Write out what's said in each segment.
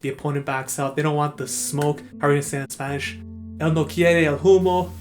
the opponent backs out. They don't want the smoke. How are we gonna say that in Spanish? Él no quiere el humo.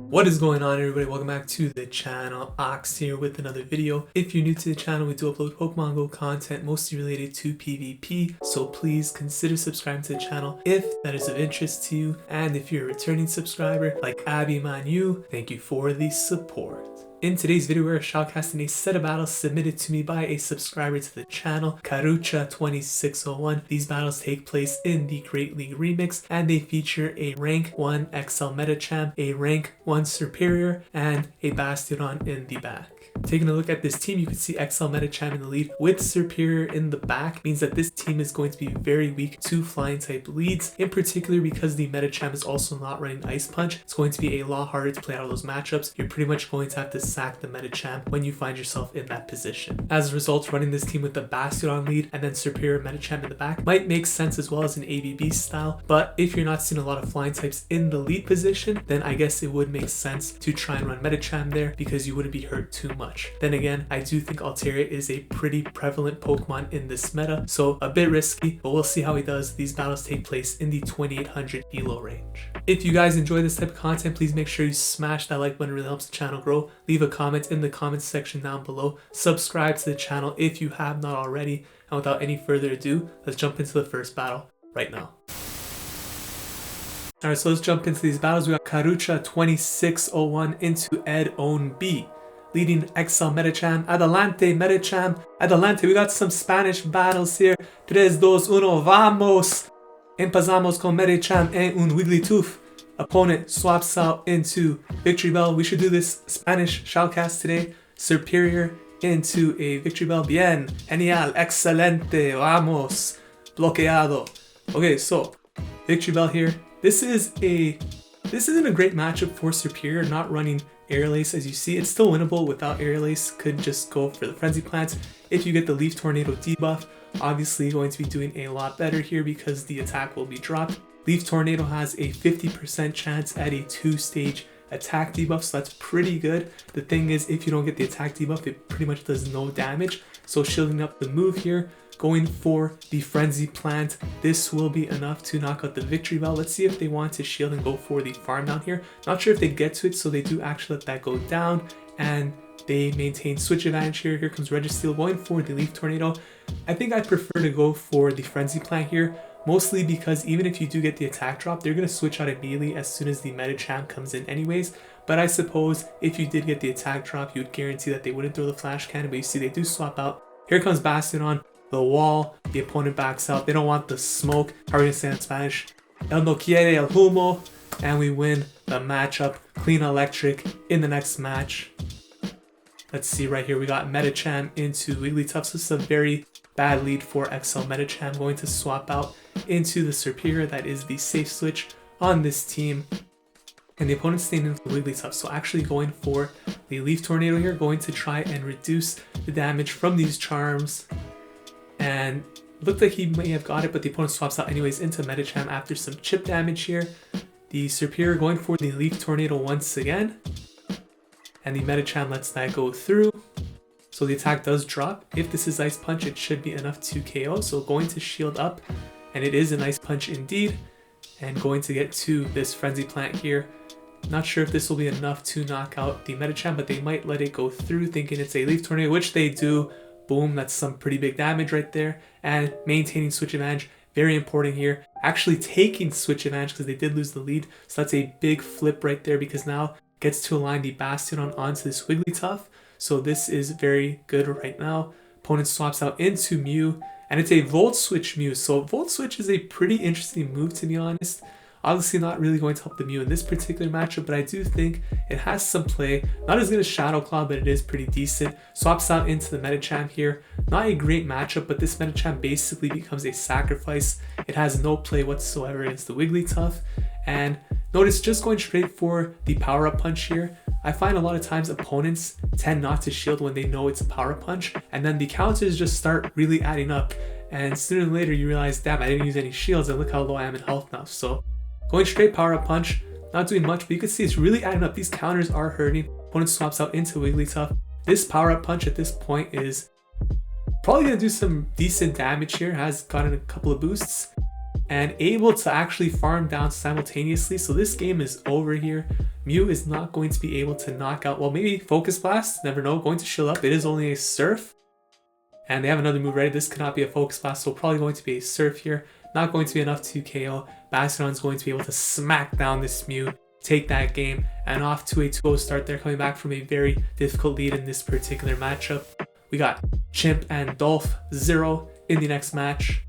What is going on, everybody? Welcome back to the channel. Ox here with another video. If you're new to the channel, we do upload Pokemon Go content mostly related to PvP, so please consider subscribing to the channel if that is of interest to you. And if you're a returning subscriber like Abby Manu, thank you for the support. In today's video, we're shoutcasting a set of battles submitted to me by a subscriber to the channel, Karucha2601. These battles take place in the Great League Remix, and they feature a rank 1 XL Medicham, a rank 1 Serperior, and a Bastiodon in the back. Taking a look at this team, you can see XL Medicham in the lead with Serperior in the back. Means that this team is going to be very weak to flying type leads, in particular because the Medicham is also not running Ice Punch. It's going to be a lot harder to play out of those matchups. You're pretty much going to have to sack the Medicham when you find yourself in that position. As a result, running this team with the Bastiodon lead and then Serperior Medicham in the back might make sense as well as an ABB style, but if you're not seeing a lot of flying types in the lead position, then I guess it would make sense to try and run Medicham there because you wouldn't be hurt too much. Then again, I do think Altaria is a pretty prevalent Pokemon in this meta, so a bit risky, but we'll see how he does. These battles take place in the 2800 elo range. If you guys enjoy this type of content, please make sure you smash that like button. It really helps the channel grow. Leave a comment in the comments section down below. Subscribe to the channel if you have not already. And without any further ado, let's jump into the first battle right now. Alright, so let's jump into these battles. We got Karucha2601 into EdOwnb, leading XL Medicham. Adelante Medicham, adelante. We got some Spanish battles here. 3, 2, 1, vamos. Empezamos con Medicham and un Wigglytuff. Opponent swaps out into Victreebel. We should do this Spanish shoutcast today. Serperior into a Victreebel. Bien, genial, excelente, vamos. Bloqueado. Okay, so Victreebel here. This isn't a great matchup for Serperior, not running Aerial Ace. As you see, it's still winnable without Aerial Ace. Could just go for the Frenzy Plant. If you get the Leaf Tornado debuff, obviously going to be doing a lot better here because the attack will be dropped. Leaf Tornado has a 50% chance at a 2-stage attack debuff, so that's pretty good. The thing is, if you don't get the attack debuff, it pretty much does no damage. So shielding up the move here, going for the Frenzy Plant, this will be enough to knock out the Victreebel. Let's see if they want to shield and go for the farm down here. Not sure if they get to it, so they do actually let that go down, and they maintain switch advantage here. Here comes Registeel going for the Leaf Tornado. I think I prefer to go for the Frenzy Plant here, mostly because even if you do get the attack drop, they're going to switch out immediately as soon as the Medicham comes in anyways. But I suppose if you did get the attack drop, you would guarantee that they wouldn't throw the Flash Cannon, but you see they do swap out. Here comes Bastiodon, the wall, the opponent backs out. They don't want the smoke. How are we going to say that in Spanish? Él no quiere el humo. And we win the matchup. CleanElectric in the next match. Let's see right here. We got Medicham into Wigglytuff. So this is a very bad lead for XL Medicham. Going to swap out into the Serperior. That is the safe switch on this team. And the opponent's staying in for Wigglytuff. So actually going for the Leaf Tornado here. Going to try and reduce the damage from these charms. And looked like he may have got it, but the opponent swaps out anyways into Medicham after some chip damage here. The Serperior going for the Leaf Tornado once again. And the Medicham lets that go through. So the attack does drop. If this is Ice Punch, it should be enough to KO. So going to shield up, and it is an Ice Punch indeed. And going to get to this Frenzy Plant here. Not sure if this will be enough to knock out the Medicham, but they might let it go through thinking it's a Leaf Tornado, which they do. Boom, that's some pretty big damage right there. And maintaining switch advantage, very important here. Actually taking switch advantage because they did lose the lead. So that's a big flip right there because now gets to align the Bastiodon onto this Wigglytuff. So this is very good right now. Opponent swaps out into Mew, and it's a Volt Switch Mew. So Volt Switch is a pretty interesting move, to be honest. Obviously not really going to help the Mew in this particular matchup, but I do think it has some play. Not as good as Shadow Claw, but it is pretty decent. Swaps out into the Medicham here. Not a great matchup, but this Medicham basically becomes a sacrifice. It has no play whatsoever against the Wigglytuff. And notice just going straight for the power-up punch here. I find a lot of times opponents tend not to shield when they know it's a power-up punch, and then the counters just start really adding up. And sooner or later you realize, damn, I didn't use any shields, and look how low I am in health now. So going straight power-up punch, not doing much, but you can see it's really adding up. These counters are hurting. Opponent swaps out into Wigglytuff. This power-up punch at this point is probably going to do some decent damage here. Has gotten a couple of boosts and able to actually farm down simultaneously. So this game is over here. Mew is not going to be able to knock out, well, maybe Focus Blast, never know, going to shield up. It is only a Surf. And they have another move ready. This cannot be a Focus Blast, so probably going to be a Surf here. Not going to be enough to KO. Bastiodon's going to be able to smack down this Mew, take that game, and off to a 2-0 start. They're coming back from a very difficult lead in this particular matchup. We got Chimp and Dolph 0 in the next match,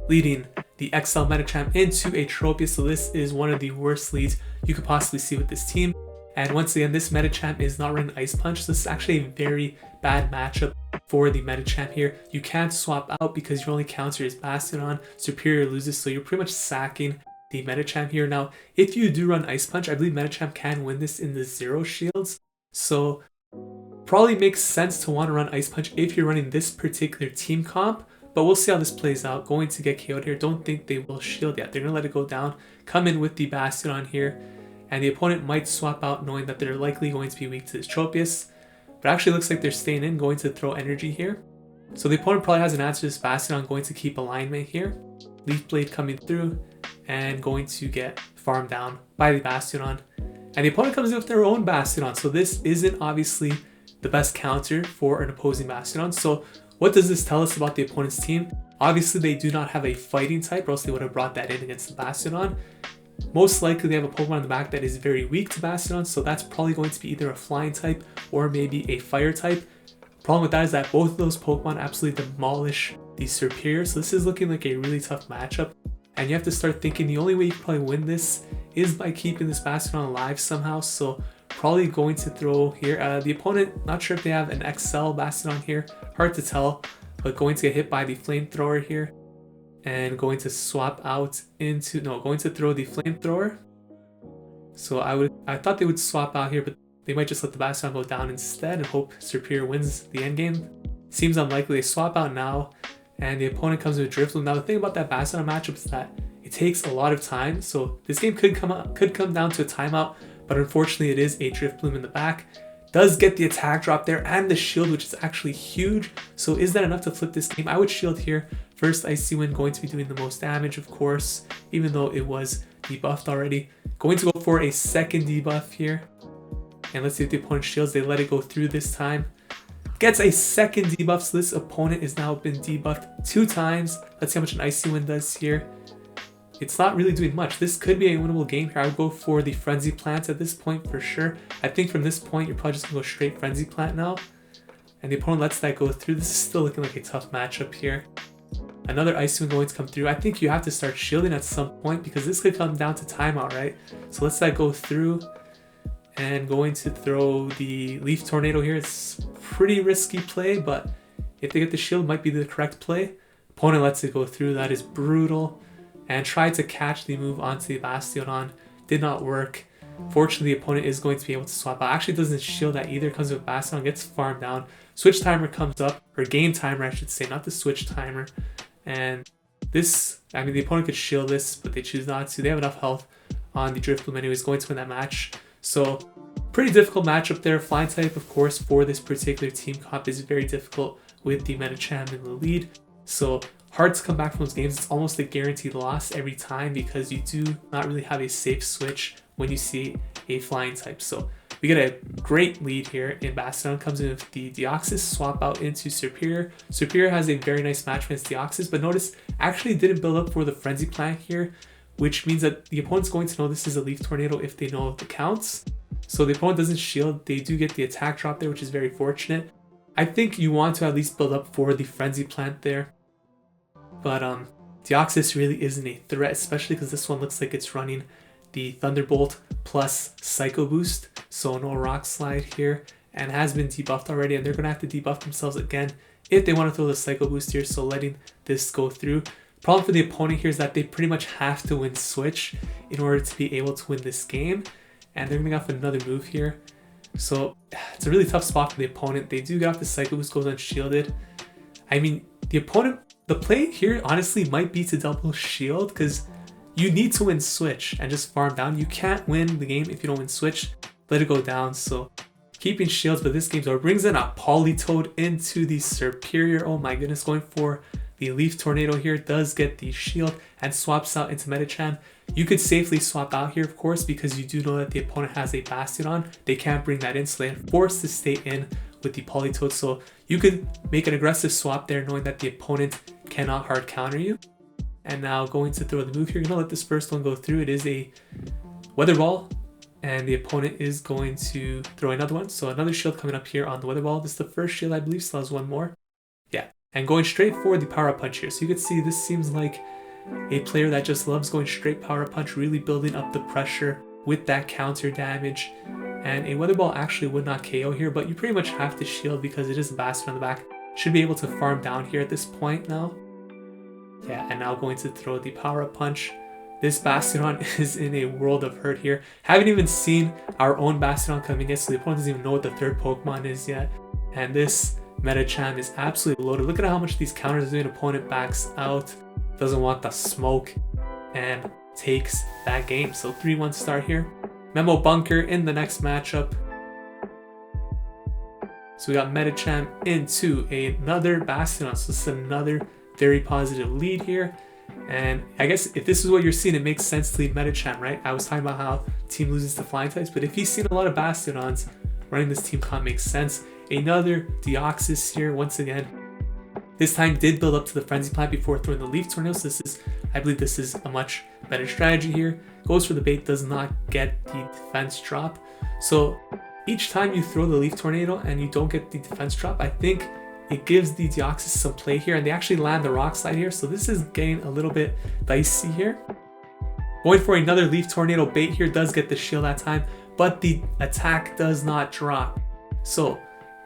leading the XL Medicham into a Tropius. So this is one of the worst leads you could possibly see with this team. And once again, this Medicham is not running Ice Punch. So this is actually a very bad matchup for the Medicham here. You can't swap out because your only counter is Bastiodon. Serperior loses, so you're pretty much sacking the Medicham here. Now, if you do run Ice Punch, I believe Medicham can win this in the 0 shields. So probably makes sense to want to run Ice Punch if you're running this particular team comp. But we'll see how this plays out. Going to get KO'd here. Don't think they will shield yet. They're going to let it go down. Come in with the Bastiodon here. And the opponent might swap out knowing that they're likely going to be weak to this Tropius. But actually looks like they're staying in, going to throw energy here. So the opponent probably has an answer to this Bastiodon, going to keep alignment here. Leaf Blade coming through and going to get farmed down by the Bastiodon. And the opponent comes in with their own Bastiodon. So this isn't obviously the best counter for an opposing Bastiodon. So what does this tell us about the opponent's team? Obviously they do not have a fighting type, or else they would have brought that in against the Bastiodon. Most likely they have a Pokemon in the back that is very weak to Bastiodon, so that's probably going to be either a flying type or maybe a fire type. Problem with that is that both of those Pokemon absolutely demolish the Serperior, so this is looking like a really tough matchup. And you have to start thinking the only way you can probably win this is by keeping this Bastiodon alive somehow, so probably going to throw here. The opponent, not sure if they have an XL Bastiodon here, hard to tell, but going to get hit by the Flamethrower here. And going to swap out into, no, going to throw the Flamethrower. So I thought they would swap out here, but they might just let the Bastiodon go down instead and hope Serperior wins the endgame. Seems unlikely. They swap out now, and the opponent comes with Drifblim. Now the thing about that Bastiodon matchup is that it takes a lot of time, so this game could come down to a timeout, but unfortunately it is a Drifblim in the back. Does get the attack drop there and the shield, which is actually huge. So is that enough to flip this game? I would shield here. First Icy Wind going to be doing the most damage, of course, even though it was debuffed already. Going to go for a second debuff here. And let's see if the opponent shields. They let it go through this time. Gets a second debuff, so this opponent has now been debuffed 2 times. Let's see how much an Icy Wind does here. It's not really doing much. This could be a winnable game here. I would go for the Frenzy Plant at this point for sure. I think from this point, you're probably just going to go straight Frenzy Plant now. And the opponent lets that go through. This is still looking like a tough matchup here. Another Icy Wind going to come through. I think you have to start shielding at some point because this could come down to timeout, right? So let's let that go through. And going to throw the Leaf Tornado here. It's pretty risky play, but if they get the shield, it might be the correct play. Opponent lets it go through. That is brutal. And tried to catch the move onto the Bastiodon. Did not work. Fortunately, the opponent is going to be able to swap out. Actually doesn't shield that either. Comes with Bastiodon, gets farmed down. Switch timer comes up, or game timer I should say, not the switch timer. And this, I mean the opponent could shield this, but they choose not to. They have enough health on the Drifblim anyways, going to win that match. So pretty difficult matchup there. Flying type, of course, for this particular team comp is very difficult with the Medicham in the lead. So hard to come back from those games. It's almost a guaranteed loss every time because you do not really have a safe switch when you see a flying type. So we get a great lead here in Bastiodon. Comes in with the Deoxys, swap out into Serperior. Serperior has a very nice match against Deoxys, but notice actually didn't build up for the Frenzy Plant here, which means that the opponent's going to know this is a Leaf Tornado if they know the counts. So the opponent doesn't shield. They do get the attack drop there, which is very fortunate. I think you want to at least build up for the Frenzy Plant there. But Deoxys really isn't a threat, especially because this one looks like it's running the Thunderbolt plus Psycho Boost. So no Rock Slide here, and has been debuffed already, and they're going to have to debuff themselves again if they want to throw the Psycho Boost here, so letting this go through. Problem for the opponent here is that they pretty much have to win Switch in order to be able to win this game, and they're going to go for another move here. So it's a really tough spot for the opponent. They do get off the Psycho Boost, goes unshielded. I mean, the play here honestly might be to double shield because you need to win Switch and just farm down. You can't win the game if you don't win Switch. let it go down. So keeping shields, but this game brings in a Politoed into the Serperior. Oh my goodness, going for the Leaf Tornado here, does get the shield and swaps out into Medicham. You could safely swap out here, of course, because you do know that the opponent has a Bastiodon. They can't bring that in, so they're forced to stay in with the Politoed. So you could make an aggressive swap there, knowing that the opponent cannot hard counter you. And now going to throw the move here, you're gonna let this first one go through. It is a Weather Ball, and the opponent is going to throw another one. So another shield coming up here on the Weather Ball. This is the first shield, I believe, still has one more. Yeah, and going straight for the Power Up Punch here. So you can see this seems like a player that just loves going straight Power Up Punch, really building up the pressure with that counter damage. And a Weather Ball actually would not KO here, but you pretty much have to shield because it is a Bastiodon on the back. Should be able to farm down here at this point now. Yeah, and now going to throw the Power Up Punch. This Bastiodon is in a world of hurt here. Haven't even seen our own Bastiodon coming in, so the opponent doesn't even know what the third Pokemon is yet. And this Medicham is absolutely loaded. Look at how much these counters are doing. Opponent backs out, doesn't want the smoke, and takes that game. So 3-1 start here. MEMOBUNKER in the next matchup. So we got Medicham into another Bastiodon. So this is another very positive lead here. And I guess if this is what you're seeing, it makes sense to lead Medicham, right? I was talking about how team loses to flying types, but if he's seen a lot of Bastiodons, running this team can't make sense. Another Deoxys here once again. This time did build up to the Frenzy Plant before throwing the Leaf Tornado. So I believe this is a much better strategy here. Goes for the bait, does not get the defense drop. So each time you throw the Leaf Tornado and you don't get the defense drop, I think it gives the Deoxys some play here, and they actually land the Rock Slide here. So this is getting a little bit dicey here. Going for another Leaf Tornado bait here, does get the shield that time, but the attack does not drop. So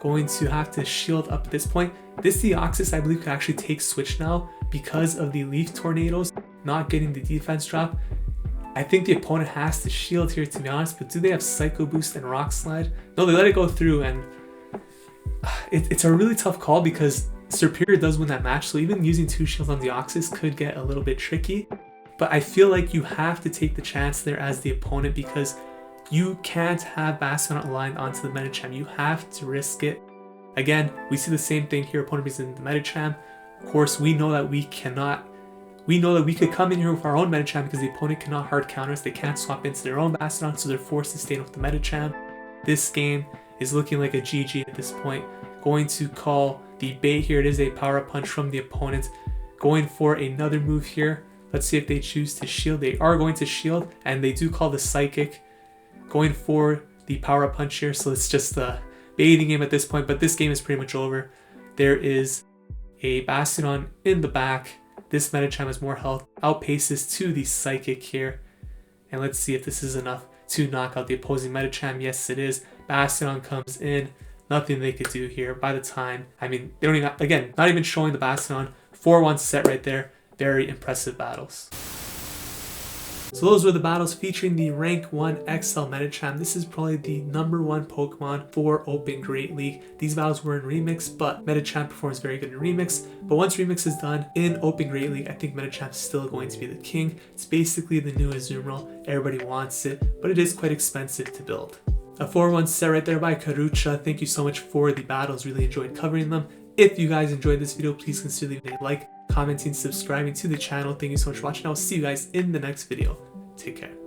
going to have to shield up at this point. This Deoxys, I believe, could actually take switch now because of the Leaf Tornadoes not getting the defense drop. I think the opponent has to shield here, to be honest, but do they have Psycho Boost and Rock Slide? No, they let it go through, and it's a really tough call because Serperior does win that match, so even using 2 shields on Deoxys could get a little bit tricky. But I feel like you have to take the chance there as the opponent because you can't have Bastiodon aligned onto the Medicham. You have to risk it. Again, we see the same thing here. Opponent is in the Medicham. Of course, we know that we cannot. We know that we could come in here with our own Medicham because the opponent cannot hard counter us. They can't swap into their own Bastiodon, so they're forced to stay in with the Medicham. This game is looking like a GG at this point. Going to call the bait here. It is a Power Up Punch from the opponent. Going for another move here. Let's see if they choose to shield. They are going to shield, and they do call the Psychic. Going for the Power Up Punch here, so it's just a baiting game at this point, but this game is pretty much over. There is a Bastiodon in the back. This Medicham has more health, outpaces to the Psychic here. And let's see if this is enough to knock out the opposing Medicham. Yes, it is. Bastiodon comes in. Nothing they could do here by the time. I mean, they don't even, again, not even showing the Bastiodon. 4-1 set right there. Very impressive battles. So those were the battles featuring the rank 1 XL Medicham. This is probably the #1 Pokemon for Open Great League. These battles were in Remix, but Medicham performs very good in Remix. But once Remix is done in Open Great League, I think Medicham is still going to be the king. It's basically the new Azumarill. Everybody wants it, but it is quite expensive to build. A 4-1 set right there by Karucha. Thank you so much for the battles. Really enjoyed covering them. If you guys enjoyed this video, please consider leaving a like, commenting, subscribing to the channel. Thank you so much for watching. I'll see you guys in the next video. Take care.